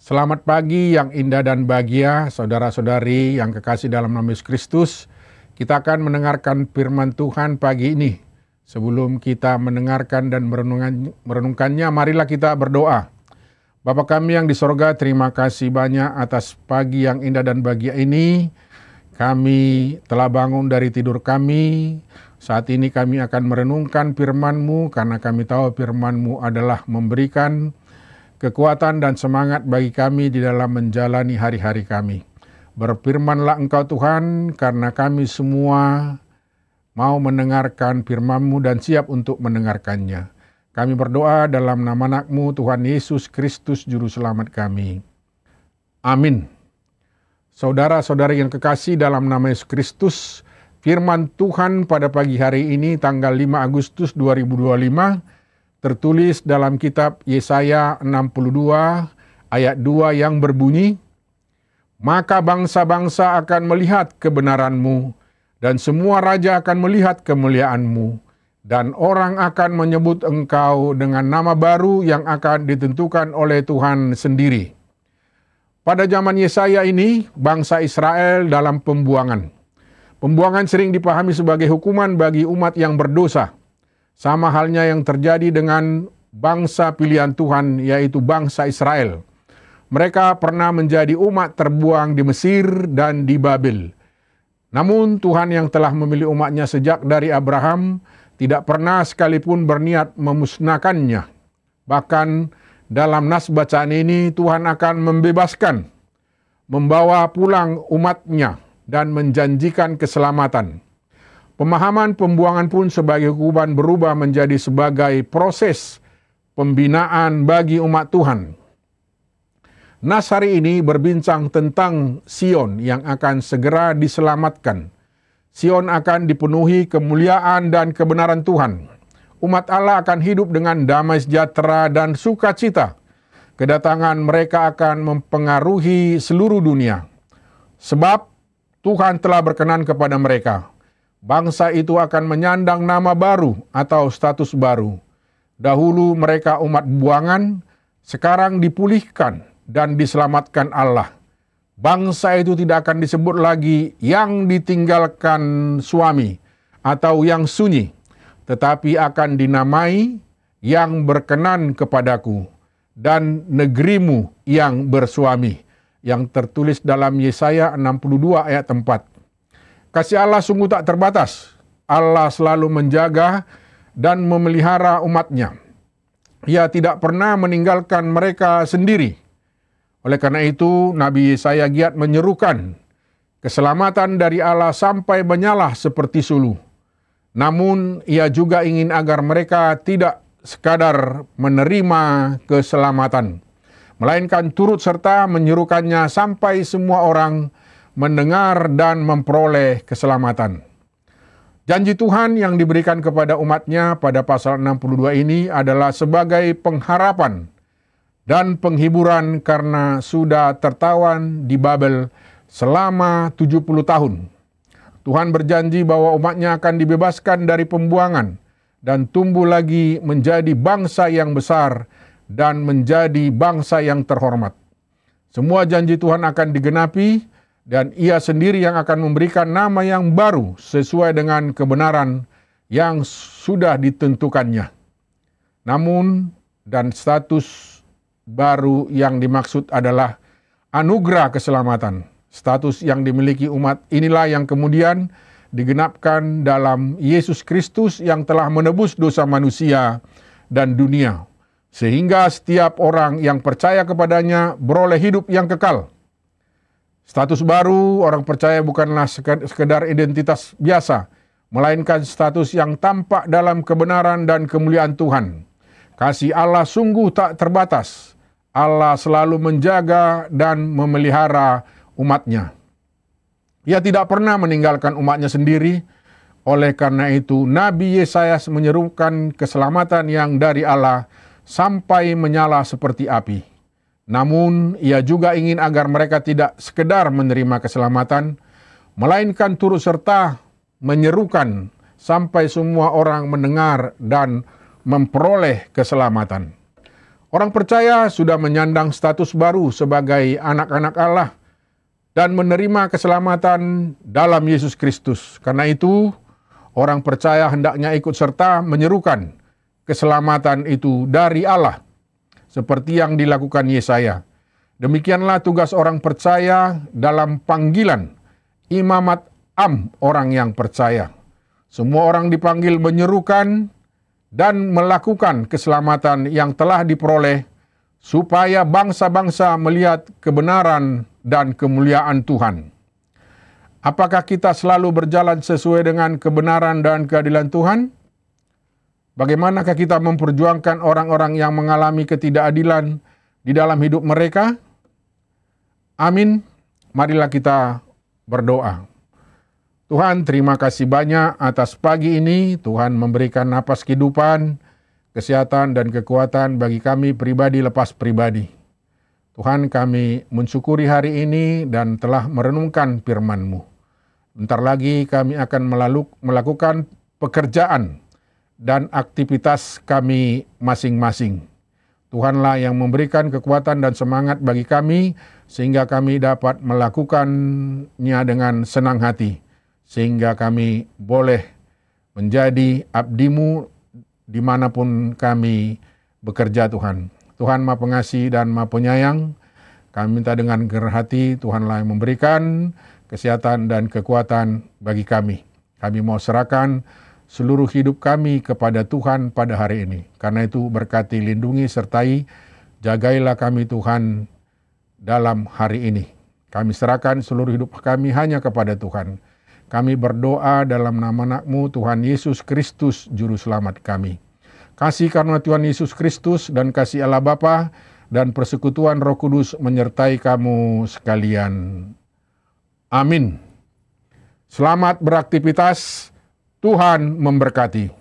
Selamat pagi yang indah dan bahagia, saudara-saudari yang kekasih dalam nama Yesus Kristus. Kita akan mendengarkan firman Tuhan pagi ini. Sebelum kita mendengarkan dan merenungkannya, marilah kita berdoa. Bapa kami yang di sorga, terima kasih banyak atas pagi yang indah dan bahagia ini. Kami telah bangun dari tidur kami. Saat ini kami akan merenungkan firman-Mu, karena kami tahu firman-Mu adalah memberikan kekuatan dan semangat bagi kami di dalam menjalani hari-hari kami. Berfirmanlah Engkau Tuhan, karena kami semua mau mendengarkan firman-Mu dan siap untuk mendengarkannya. Kami berdoa dalam nama anak-Mu Tuhan Yesus Kristus Juru Selamat kami. Amin. Saudara-saudari yang kekasih dalam nama Yesus Kristus, firman Tuhan pada pagi hari ini tanggal 5 Agustus 2025 tertulis dalam kitab Yesaya 62 ayat 2 yang berbunyi, "Maka bangsa-bangsa akan melihat kebenaran-Mu, dan semua raja akan melihat kemuliaan-Mu, dan orang akan menyebut Engkau dengan nama baru yang akan ditentukan oleh Tuhan sendiri." Pada zaman Yesaya ini, bangsa Israel dalam pembuangan. Pembuangan sering dipahami sebagai hukuman bagi umat yang berdosa. Sama halnya yang terjadi dengan bangsa pilihan Tuhan, yaitu bangsa Israel. Mereka pernah menjadi umat terbuang di Mesir dan di Babel. Namun Tuhan yang telah memilih umatnya sejak dari Abraham tidak pernah sekalipun berniat memusnahkannya. Bahkan dalam nas bacaan ini Tuhan akan membebaskan, membawa pulang umatnya dan menjanjikan keselamatan. Pemahaman pembuangan pun sebagai hukuman berubah menjadi sebagai proses pembinaan bagi umat Tuhan. Nas hari ini berbincang tentang Sion yang akan segera diselamatkan. Sion akan dipenuhi kemuliaan dan kebenaran Tuhan. Umat Allah akan hidup dengan damai sejahtera dan sukacita. Kedatangan mereka akan mempengaruhi seluruh dunia. Sebab Tuhan telah berkenan kepada mereka. Bangsa itu akan menyandang nama baru atau status baru. Dahulu mereka umat buangan, sekarang dipulihkan dan diselamatkan Allah. Bangsa itu tidak akan disebut lagi yang ditinggalkan suami atau yang sunyi, tetapi akan dinamai yang berkenan kepadaku dan negerimu yang bersuami. Yang tertulis dalam Yesaya 62 ayat 4. Kasih Allah sungguh tak terbatas. Allah selalu menjaga dan memelihara umatnya. Ia tidak pernah meninggalkan mereka sendiri. Oleh karena itu, Nabi Yesaya giat menyerukan keselamatan dari Allah sampai menyala seperti sulu. Namun, ia juga ingin agar mereka tidak sekadar menerima keselamatan, melainkan turut serta menyerukannya sampai semua orang mendengar dan memperoleh keselamatan. Janji Tuhan yang diberikan kepada umatnya pada pasal 62 ini adalah sebagai pengharapan dan penghiburan karena sudah tertawan di Babel selama 70 tahun. Tuhan berjanji bahwa umatnya akan dibebaskan dari pembuangan dan tumbuh lagi menjadi bangsa yang besar dan menjadi bangsa yang terhormat. Semua janji Tuhan akan digenapi, dan ia sendiri yang akan memberikan nama yang baru sesuai dengan kebenaran yang sudah ditentukannya. Namun, dan status baru yang dimaksud adalah anugerah keselamatan. Status yang dimiliki umat inilah yang kemudian digenapkan dalam Yesus Kristus yang telah menebus dosa manusia dan dunia. Sehingga setiap orang yang percaya kepadanya beroleh hidup yang kekal. Status baru orang percaya bukanlah sekedar identitas biasa, melainkan status yang tampak dalam kebenaran dan kemuliaan Tuhan. Kasih Allah sungguh tak terbatas. Allah selalu menjaga dan memelihara umatnya. Ia tidak pernah meninggalkan umatnya sendiri. Oleh karena itu, Nabi Yesaya menyerukan keselamatan yang dari Allah sampai menyala seperti api. Namun, ia juga ingin agar mereka tidak sekedar menerima keselamatan, melainkan turut serta menyerukan sampai semua orang mendengar dan memperoleh keselamatan. Orang percaya sudah menyandang status baru sebagai anak-anak Allah dan menerima keselamatan dalam Yesus Kristus. Karena itu, orang percaya hendaknya ikut serta menyerukan keselamatan itu dari Allah, seperti yang dilakukan Yesaya. Demikianlah tugas orang percaya dalam panggilan imamat am orang yang percaya. Semua orang dipanggil menyerukan dan melakukan keselamatan yang telah diperoleh, supaya bangsa-bangsa melihat kebenaran dan kemuliaan Tuhan. Apakah kita selalu berjalan sesuai dengan kebenaran dan keadilan Tuhan? Bagaimanakah kita memperjuangkan orang-orang yang mengalami ketidakadilan di dalam hidup mereka? Amin. Marilah kita berdoa. Tuhan, terima kasih banyak atas pagi ini. Tuhan memberikan napas kehidupan, kesehatan, dan kekuatan bagi kami pribadi lepas pribadi. Tuhan, kami mensyukuri hari ini dan telah merenungkan firman-Mu. Bentar lagi kami akan melakukan pekerjaan dan aktivitas kami masing-masing. Tuhanlah yang memberikan kekuatan dan semangat bagi kami, sehingga kami dapat melakukannya dengan senang hati. Sehingga kami boleh menjadi abdi-Mu dimanapun kami bekerja, Tuhan. Tuhan Maha Pengasih dan Maha Penyayang, kami minta dengan gerah hati, Tuhanlah yang memberikan kesehatan dan kekuatan bagi kami. Kami mau serahkan seluruh hidup kami kepada Tuhan pada hari ini. Karena itu berkati, lindungi, sertai, jagailah kami Tuhan dalam hari ini. Kami serahkan seluruh hidup kami hanya kepada Tuhan. Kami berdoa dalam nama anak-Mu, Tuhan Yesus Kristus, Juru Selamat kami. Kasih karunia Tuhan Yesus Kristus dan kasih Allah Bapa dan persekutuan Roh Kudus menyertai kamu sekalian. Amin. Selamat beraktivitas, Tuhan memberkati.